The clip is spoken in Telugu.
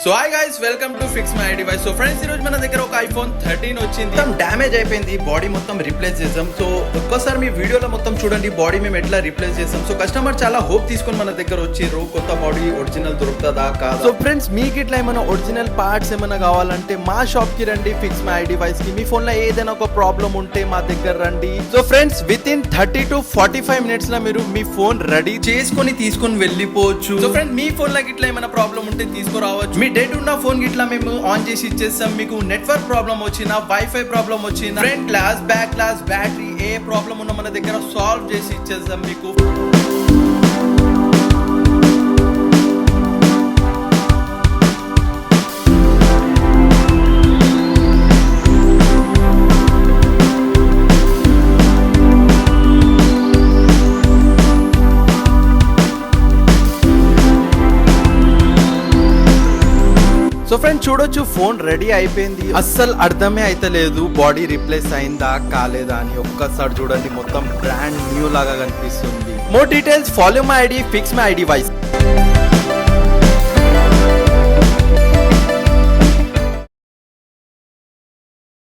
So hi guys, welcome to fix my device. So friends, ఈ రోజు మన దగ్గర ఒక ఐఫోన్ 13 వచ్చింది. మొత్తం డ్యామేజ్ అయిపోయింది, బాడీ మొత్తం రిప్లేస్ చేసాం. సో ఒక్కసారి మీ వీడియోలో మొత్తం చూడండి బాడీ మేము ఎట్లా రిప్లేస్ చేసాం. సో కస్టమర్ చాలా హోప్ తీసుకొని మన దగ్గర వచ్చిర్రు, కొత్త బాడీ ఒరిజినల్ దొరుకుతుందా కాదా. సో ఫ్రెండ్స్, మీకు ఇట్లా ఏమైనా ఒరిజినల్ పార్ట్స్ ఏమైనా కావాలంటే మా షాప్ కి రండి, ఫిక్స్ మై డివైస్ కి. మీ ఫోన్ లో ఏదైనా ఒక ప్రాబ్లం ఉంటే మా దగ్గర రండి. So friends, with in 30 to 45 minutes లో మీరు మీ ఫోన్ రెడీ చేసుకొని తీసుకొని వెళ్ళిపోవచ్చు. సో ఫ్రెండ్స్, మీ ఫోన్ లో ఇట్లా ఏమైనా ప్రాబ్లం ఉంటే తీసుకురావచ్చు. మీ డేట్ ఉన్న ఫోన్ గిట్లా మేము ఆన్ చేసి ఇచ్చేస్తాం. మీకు నెట్వర్క్ ప్రాబ్లం వచ్చినా, వైఫై ప్రాబ్లం వచ్చినా, front glass, back glass, battery ఏ ప్రాబ్లం ఉన్నా మన దగ్గర సాల్వ్ చేసి ఇచ్చేస్తాం మీకు. సో ఫ్రెండ్స్, చూడొచ్చు ఫోన్ రెడీ అయిపోయింది. అస్సలు అర్థమే అయితే లేదు బాడీ రిప్లేస్ అయిందా కాలేదా అని. ఒక్కసారి చూడండి, మొత్తం బ్రాండ్ న్యూ లాగా కనిపిస్తుంది. More details follow my ID, fix my ID vice.